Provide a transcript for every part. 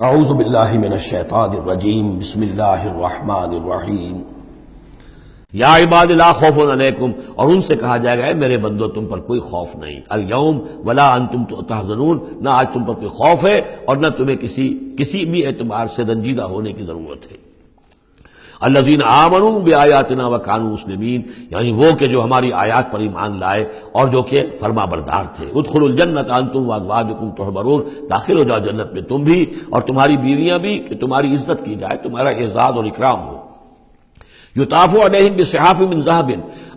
اعوذ باللہ من الشیطان الرجیم بسم اللہ الرحمن الرحیم یا عباد لا خوف علیکم، اور ان سے کہا جائے گا اے میرے بندو تم پر کوئی خوف نہیں، الیوم ولا انتم تحزنون، نہ آج تم پر کوئی خوف ہے اور نہ تمہیں کسی بھی اعتبار سے رنجیدہ ہونے کی ضرورت ہے۔ الذین آمنوا بآیاتنا وکانوا مسلمین، یعنی وہ کہ جو ہماری آیات پر ایمان لائے اور جو کہ فرما بردار تھے۔ ادخلوا الجنۃ انتم وازواجکم تحبرون، داخل ہو جاؤ جنت میں تم بھی اور تمہاری بیویاں بھی، کہ تمہاری عزت کی جائے، تمہارا اعزاز اور اکرام ہو۔ یطاف علیہم بصحاف من ذہب،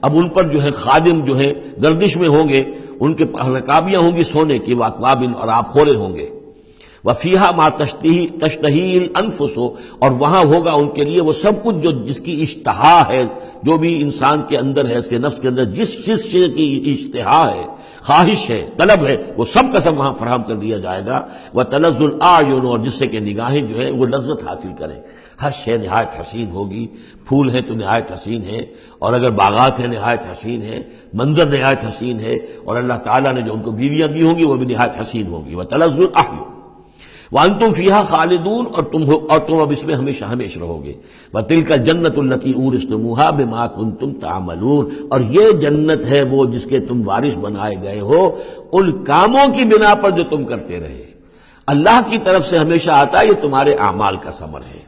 اب ان پر جو ہے خادم جو ہے گردش میں ہوں گے، ان کے رکابیاں ہوں گی سونے کی، واکواب اور آب خورے ہوں گے۔ وَفِيهَا مَا تَشْتَهِي الْأَنفُسُ، اور وہاں ہوگا ان کے لیے وہ سب کچھ جو جس کی اشتہا ہے، جو بھی انسان کے اندر ہے، اس کے نفس کے اندر جس چیز کی اشتہا ہے، خواہش ہے، طلب ہے، وہ سب کا سب وہاں فراہم کر دیا جائے گا۔ وَتَلَذُّ الْأَعْيُنُ، اور جس سے کہ نگاہیں جو ہے وہ لذت حاصل کریں۔ ہر شے نہایت حسین ہوگی، پھول ہیں تو نہایت حسین ہے، اور اگر باغات ہیں نہایت حسین ہے، منظر نہایت حسین ہے، اور اللہ تعالیٰ نے جو ان کو بیویاں دی ہوں گی وہ بھی نہایت حسین ہوگی۔ وَتَلَذُّ الْأَعْيُنُ وَأَنْتُمْ فِيهَا خَالِدُونَ، اور تم اب اس میں ہمیشہ ہمیشہ رہو گے۔ وَتِلْكَ الْجَنَّةُ الَّتِي أُورِثْتُمُوهَا بِمَا كُنْتُمْ تَعْمَلُونَ، اور یہ جنت ہے وہ جس کے تم وارث بنائے گئے ہو ان کاموں کی بنا پر جو تم کرتے رہے۔ اللہ کی طرف سے ہمیشہ آتا ہے یہ تمہارے اعمال کا ثمر ہے۔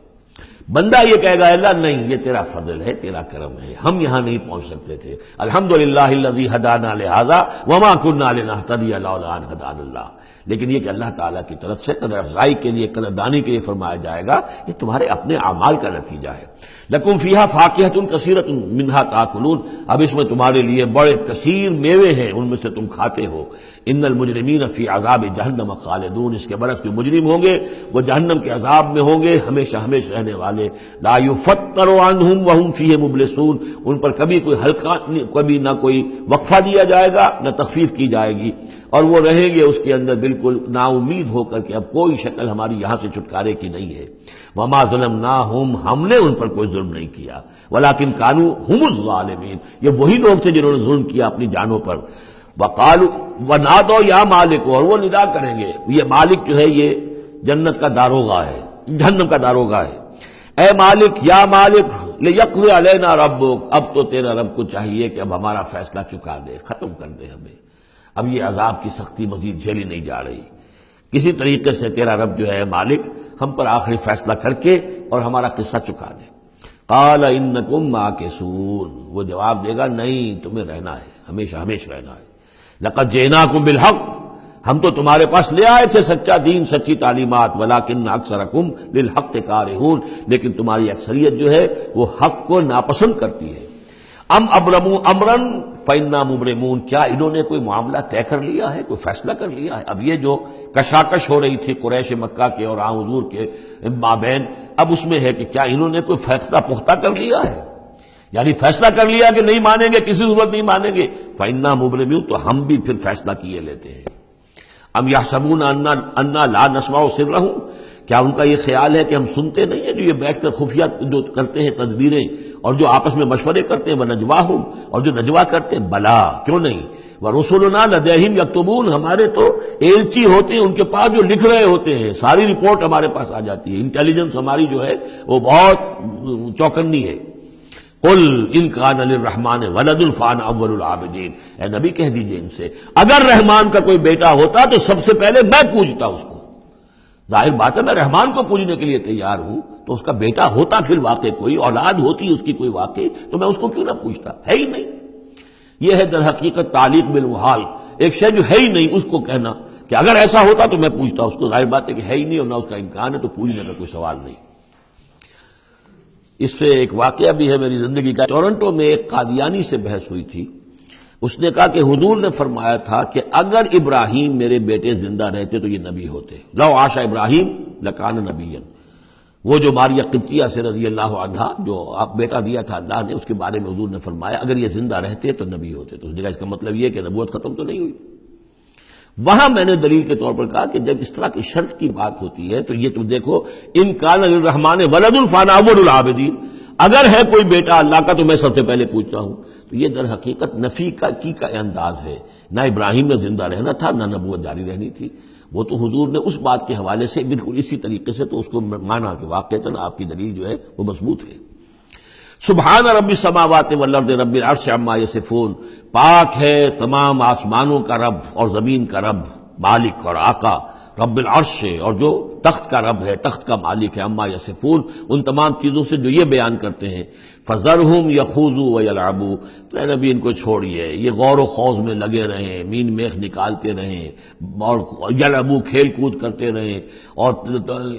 بندہ یہ کہے گا اللہ نہیں، یہ تیرا فضل ہے، تیرا کرم ہے، ہم یہاں نہیں پہنچ سکتے تھے، الحمدللہ الذی ہدانا لہذا وما کنا لنہتدی لولا ان ہدانا اللہ، لیکن یہ کہ اللہ تعالیٰ کی طرف سے قدر افزائی کے لیے، قدر دانی کے لیے فرمایا جائے گا یہ تمہارے اپنے اعمال کا نتیجہ ہے۔ لکم فیہا فاکہۃ کثیرۃ منہا تاکلون، اب اس میں تمہارے لیے بڑے کثیر میوے ہیں، ان میں سے تم کھاتے ہو۔ ان المجرمین فی عذاب جہنم خالدون، اس کے برعکس جو مجرم ہوں گے وہ جہنم کے عذاب میں ہوں گے ہمیشہ ہمیشہ رہنے والے۔ لا یفتر عنہم وہم فیہ مبلسون، ان پر کبھی کوئی ہلکا، کبھی نہ کوئی وقفہ دیا جائے گا نہ تخفیف کی جائے گی، اور وہ رہیں گے اس کے اندر بالکل نا امید ہو کر کہ اب کوئی شکل ہماری یہاں سے چھٹکارے کی نہیں ہے۔ وما ظلمناہم، ہم نے ان پر کوئی ظلم نہیں کیا، ولکن کانوا ھم الظالمین، یہ وہی لوگ تھے جنہوں نے ظلم کیا اپنی جانوں پر۔ وقالوا ونادوا یا مالک، اور وہ ندا کریں گے، یہ مالک جو ہے یہ جنت کا داروغہ ہے، جہنم کا داروغہ ہے۔ اے مالک، یا مالک لیقضی علینا ربک، اب تو تیرا رب کو چاہیے کہ اب ہمارا فیصلہ چکا دے، ختم کر دے ہمیں، اب یہ عذاب کی سختی مزید جھیلی نہیں جا رہی، کسی طریقے سے تیرا رب جو ہے مالک ہم پر آخری فیصلہ کر کے اور ہمارا قصہ چکا دے۔ قال انکم ماکثون، وہ جواب دے گا نہیں، تمہیں رہنا ہے، ہمیشہ ہمیشہ رہنا ہے۔ لقد جئناکم بالحق، ہم تو تمہارے پاس لے آئے تھے سچا دین، سچی تعلیمات، ولکن اکثرکم للحق کارہون، لیکن تمہاری اکثریت جو ہے وہ حق کو ناپسند کرتی ہے۔ ام ابرموا امرا فانا مبرمون، کیا انہوں نے کوئی معاملہ طے کر لیا ہے، کوئی فیصلہ کر لیا ہے؟ اب یہ جو کشاکش ہو رہی تھی قریش مکہ کے اور حضور کے مابین، اب اس میں ہے کہ کیا انہوں نے کوئی فیصلہ پختہ کر لیا ہے، یعنی فیصلہ کر لیا کہ نہیں مانیں گے، کسی صورت نہیں مانیں گے۔ فانا مبرمون، تو ہم بھی پھر فیصلہ کیے لیتے ہیں۔ ام یحسبون انا لا نسمع سرهم، کیا ان کا یہ خیال ہے کہ ہم سنتے نہیں ہیں جو یہ بیٹھ کر خفیہ جو کرتے ہیں تدبیریں اور جو آپس میں مشورے کرتے ہیں، وَنَجْوَاهُمْ، اور جو نجوا کرتے ہیں، بلا کیوں نہیں، وَرُسُلُنَا لَدَيْهِمْ يَكْتُبُونَ، ہمارے تو ایلچی ہوتے ہیں ان کے پاس جو لکھ رہے ہوتے ہیں، ساری رپورٹ ہمارے پاس آ جاتی ہے، انٹیلیجنس ہماری جو ہے وہ بہت چوکنی ہے۔ قل ان کان للرحمن ولد فانا اول العابدین، اے نبی کہہ دیجئے ان سے اگر رحمان کا کوئی بیٹا ہوتا تو سب سے پہلے میں پوجتا اس کو۔ ظاہر بات ہے میں رحمان کو پوجنے کے لیے تیار ہوں، تو اس کا بیٹا ہوتا پھر واقع کوئی اولاد ہوتی اس کی کوئی واقع، تو میں اس کو کیوں نہ پوچھتا، ہے ہی نہیں۔ یہ ہے در حقیقت تعلیق بالمحال، ایک شے جو ہے ہی نہیں اس کو کہنا کہ اگر ایسا ہوتا تو میں پوچھتا اس کو، ظاہر بات ہے کہ ہے ہی نہیں اور نہ اس کا امکان ہے، تو پوجنے کا کوئی سوال نہیں۔ اس سے ایک واقعہ بھی ہے میری زندگی کا۔ ٹورنٹو میں ایک قادیانی سے بحث ہوئی تھی، اس نے کہا کہ حضور نے فرمایا تھا کہ اگر ابراہیم میرے بیٹے زندہ رہتے تو یہ نبی ہوتے، لو عاش ابراہیم لکان نبیا، وہ جو ماریہ قبطیہ سے رضی اللہ عنہا جو آپ بیٹا دیا تھا اللہ نے، اس کے بارے میں حضور نے فرمایا اگر یہ زندہ رہتے تو نبی ہوتے، تو اس نے کہا اس کا مطلب یہ کہ نبوت ختم تو نہیں ہوئی۔ وہاں میں نے دلیل کے طور پر کہا کہ جب اس طرح کی شرط کی بات ہوتی ہے تو یہ تم دیکھو، ان کان للرحمن ولد فانا اول العابدین، اگر ہے کوئی بیٹا اللہ کا تو میں سب سے پہلے پوچھتا ہوں، تو یہ در حقیقت نفی کا انداز ہے، نہ ابراہیم میں زندہ رہنا تھا، نہ نبوت جاری رہنی تھی۔ وہ تو حضور نے اس بات کے حوالے سے بالکل اسی طریقے سے تو اس کو مانا کہ واقعتاً آپ کی دلیل جو ہے وہ مضبوط ہے۔ سبحان رب السماوات والارض رب العرش عما یصفون، پاک ہے تمام آسمانوں کا رب اور زمین کا رب، مالک اور آقا، رب العرش ہے، اور جو تخت کا رب ہے، تخت کا مالک ہے، عما یصفون، ان تمام چیزوں سے جو یہ بیان کرتے ہیں۔ فذرہم یخوضوا ویلعبوا، تو اے نبی ان کو چھوڑیے، یہ غور و خوض میں لگے رہیں، مین میخ نکالتے رہیں، اور یلعبوا کھیل کود کرتے رہیں، اور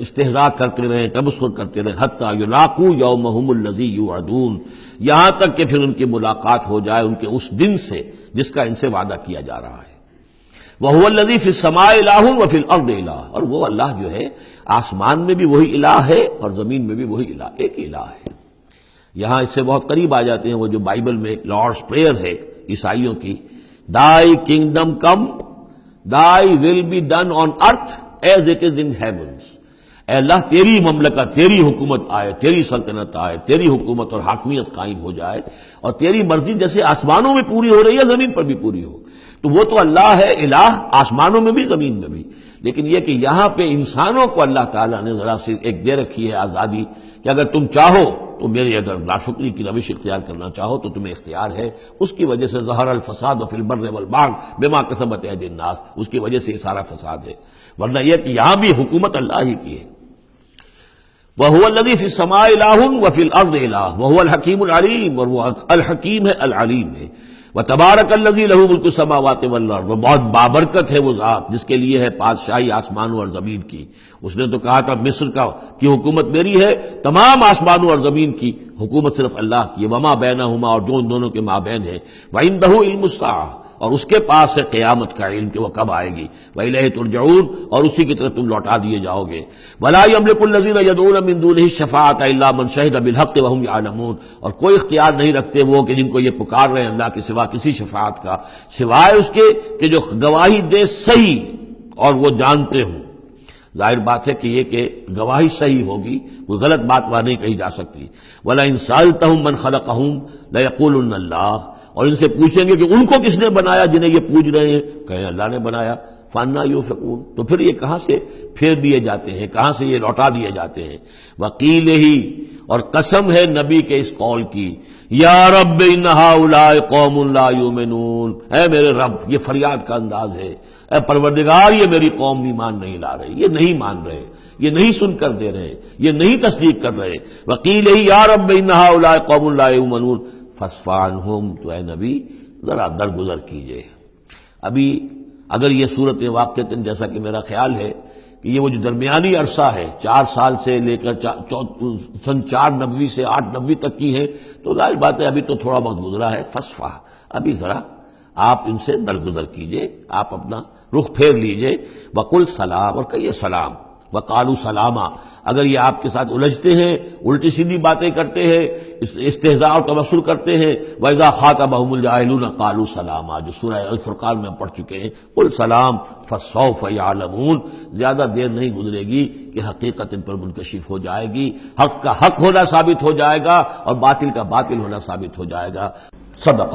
استہزاء کرتے رہیں، تبصر کرتے رہیں، حتی یلاقوا یومہم الذی یوعدون، یہاں تک کہ پھر ان کی ملاقات ہو جائے ان کے اس دن سے جس کا ان سے وعدہ کیا جا رہا ہے۔ وَهُوَ الَّذِي فِي السَّمَاءِ إِلَٰهٌ وَفِي الْأَرْضِ إِلَٰهٌ، اور وہ اللہ جو ہے آسمان میں بھی وہی الہ ہے اور زمین میں بھی وہی الہ، ایک الہ ہے۔ یہاں اس سے بہت قریب آ جاتے ہیں وہ جو بائبل میں لارڈس پریئر ہے عیسائیوں کی، Thy kingdom come, Thy will be done on earth as it is in heavens۔ اے اللہ تیری مملکت، تیری حکومت آئے، تیری سلطنت آئے، تیری حکومت اور حاکمیت قائم ہو جائے، اور تیری مرضی جیسے آسمانوں میں پوری ہو رہی ہے زمین پر بھی پوری ہو۔ تو وہ تو اللہ ہے الہ، آسمانوں میں بھی زمین میں بھی، لیکن یہ کہ یہاں پہ انسانوں کو اللہ تعالیٰ نے ذرا سی ایک دے رکھی ہے آزادی کہ اگر تم چاہو تو میری اگر ناشکری کی روش اختیار کرنا چاہو تو تمہیں اختیار ہے۔ اس کی وجہ سے ظہر الفساد فی البر والبحر بما کسبت ایدی الناس، اس کی وجہ سے یہ سارا فساد ہے، ورنہ یہ کہ یہاں بھی حکومت اللہ ہی کی ہے۔ وَهُوَ الَّذِي فِي السَّمَاءِ إِلَٰهٌ وَفِي الْأَرْضِ إِلَٰهٌ وَهُوَ الْحَكِيمُ الْعَلِيمُ، اور وہ الحکیم ہے، العلیم ہے۔ وَتَبَارَكَ الَّذِي لَهُ مُلْكُ السَّمَاوَاتِ وَالْأَرْضِ، وہ بہت بابرکت ہے وہ ذات جس کے لیے ہے بادشاہی آسمانوں اور زمین کی۔ اس نے تو کہا تھا مصر کی حکومت میری ہے، تمام آسمانوں اور زمین کی حکومت صرف اللہ کی ہے، وَمَا بَيْنَهُمَا، اور جو ان دونوں کے مابین ہے، وَعِندَهُ عِلْمُ السَّاعَةِ، اور اس کے پاس ہے قیامت کا علم کہ وہ کب آئے گی، وَإِلَيْهِ تُرْجَعُونَ، اور اسی کی طرف تم لوٹا دیے جاؤ گے۔ وَلَا يَمْلِكُ الَّذِينَ يَدْعُونَ مِن دُونِهِ الشَّفَاعَةَ إِلَّا مَنْ شَهِدَ بِالْحَقِّ وَهُمْ يَعْلَمُونَ، اور کوئی اختیار نہیں رکھتے وہ کہ جن کو یہ پکار رہے ہیں اللہ کے سوا کسی شفاعت کا، سوائے اس کے کہ جو گواہی دے صحیح اور وہ جانتے ہوں۔ ظاہر بات ہے کہ یہ کہ گواہی صحیح ہوگی، کوئی غلط بات وہاں نہیں کہی جا سکتی۔ وَلَئِن سَأَلْتَهُم مَّنْ خَلَقَهُمْ لَيَقُولُنَّ اللَّهُ، اور ان سے پوچھیں گے کہ ان کو کس نے بنایا جنہیں یہ پوچھ رہے ہیں، کہیں اللہ نے بنایا۔ فَأَنَّىٰ يُؤْفَكُونَ، تو پھر یہ کہاں سے پھیر دیے جاتے ہیں، کہاں سے یہ لوٹا دیے جاتے ہیں۔ وَقِيلِهِ، اور قسم ہے نبی کے اس قول کی، یا رب ان ہؤلاء قوم لا یؤمنون، اے میرے رب، یہ فریاد کا انداز ہے، اے پروردگار یہ میری قوم ایمان نہیں لا رہی، یہ نہیں مان رہے، یہ نہیں سن کر دے رہے، یہ نہیں تصدیق کر رہے۔ وَقِيلِهِ یا رب ان ہؤلاء قوم لا یؤمنون فاصفح عنہم، تو اے نبی ذرا درگزر کیجئے۔ ابھی اگر یہ صورت واقعتاً جیسا کہ میرا خیال ہے کہ یہ وہ جو درمیانی عرصہ ہے 4 سال سے لے کر سن 490 سے 890 تک کی ہے، تو ظاہر بات ہے ابھی تو تھوڑا بہت گزرا ہے۔ فصفح، ابھی ذرا آپ ان سے درگزر کیجئے، آپ اپنا رخ پھیر لیجئے۔ وقل سلام، اور کہیے سلام۔ وقالوا سلاما، اگر یہ آپ کے ساتھ الجھتے ہیں، الٹی سیدھی باتیں کرتے ہیں، استہزاء اور تبصر کرتے ہیں، وَإِذَا خَاطَبَهُمُ الْجَاهِلُونَ قَالُوا سَلَامًا، جو سورہ الفرقان میں پڑھ چکے ہیں۔ قل سلام فَسَوْفَ يَعْلَمُونَ، زیادہ دیر نہیں گزرے گی کہ حقیقت ان پر منکشف ہو جائے گی، حق کا حق ہونا ثابت ہو جائے گا اور باطل کا باطل ہونا ثابت ہو جائے گا۔ صدق